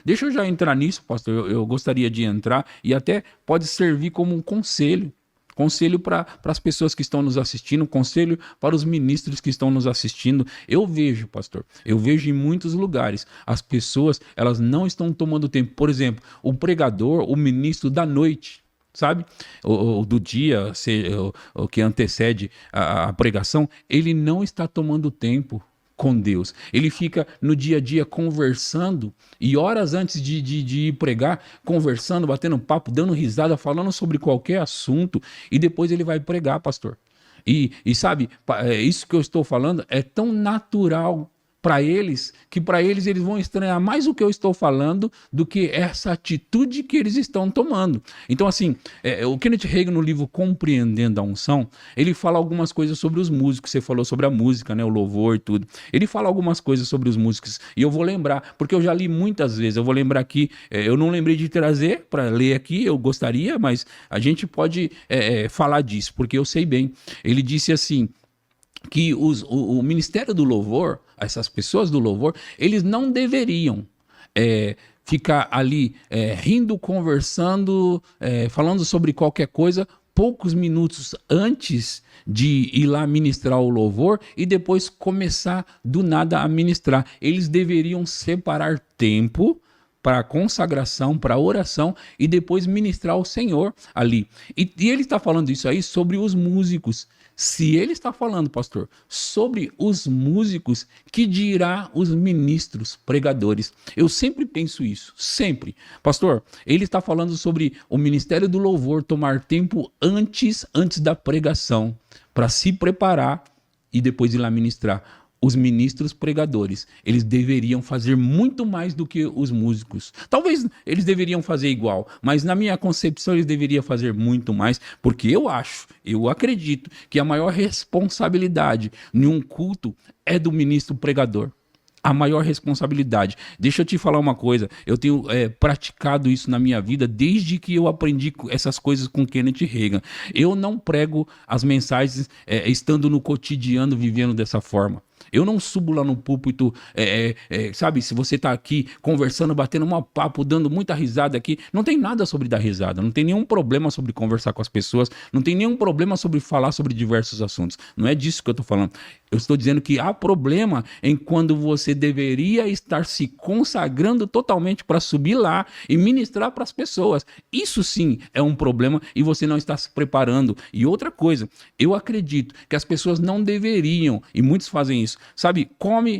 Deixa eu já entrar nisso, pastor. Eu gostaria de entrar e até pode servir como um conselho. Conselho para as pessoas que estão nos assistindo, conselho para os ministros que estão nos assistindo. Eu vejo, pastor, eu vejo em muitos lugares as pessoas, elas não estão tomando tempo. Por exemplo, o pregador, o ministro da noite, sabe? O do dia, o que antecede a pregação, ele não está tomando tempo com Deus. Ele fica no dia a dia conversando e horas antes de ir pregar, conversando, batendo papo, dando risada, falando sobre qualquer assunto e depois ele vai pregar, pastor. E sabe, isso que eu estou falando é tão natural para eles que para eles vão estranhar mais o que eu estou falando do que essa atitude que eles estão tomando. Então assim, o Kenneth Hagin no livro Compreendendo a Unção, ele fala algumas coisas sobre os músicos. Você falou sobre a música, né, o louvor e tudo. Ele fala algumas coisas sobre os músicos e eu vou lembrar, porque eu já li muitas vezes. Eu vou lembrar aqui, eu não lembrei de trazer para ler aqui, eu gostaria, mas a gente pode falar disso, porque eu sei bem. Ele disse assim, que o Ministério do Louvor, essas pessoas do louvor, eles não deveriam ficar ali rindo, conversando, falando sobre qualquer coisa, poucos minutos antes de ir lá ministrar o louvor e depois começar do nada a ministrar. Eles deveriam separar tempo para consagração, para oração e depois ministrar ao Senhor ali. E ele está falando isso aí sobre os músicos. Se ele está falando, pastor, sobre os músicos, que dirá os ministros, pregadores? Eu sempre penso isso, sempre. Pastor, ele está falando sobre o ministério do louvor tomar tempo antes da pregação, para se preparar e depois ir lá ministrar. Os ministros pregadores, eles deveriam fazer muito mais do que os músicos. Talvez eles deveriam fazer igual, mas na minha concepção eles deveriam fazer muito mais, porque eu acredito que a maior responsabilidade em um culto é do ministro pregador. A maior responsabilidade. Deixa eu te falar uma coisa, eu tenho praticado isso na minha vida desde que eu aprendi essas coisas com Kenneth Hagin. Eu não prego as mensagens estando no cotidiano, vivendo dessa forma. Eu não subo lá no púlpito, sabe, se você tá aqui conversando, batendo um papo, dando muita risada aqui, não tem nada sobre dar risada, não tem nenhum problema sobre conversar com as pessoas, não tem nenhum problema sobre falar sobre diversos assuntos. Não é disso que eu tô falando. Eu estou dizendo que há problema em quando você deveria estar se consagrando totalmente para subir lá e ministrar para as pessoas. Isso sim é um problema e você não está se preparando. E outra coisa, eu acredito que as pessoas não deveriam, e muitos fazem isso, sabe, come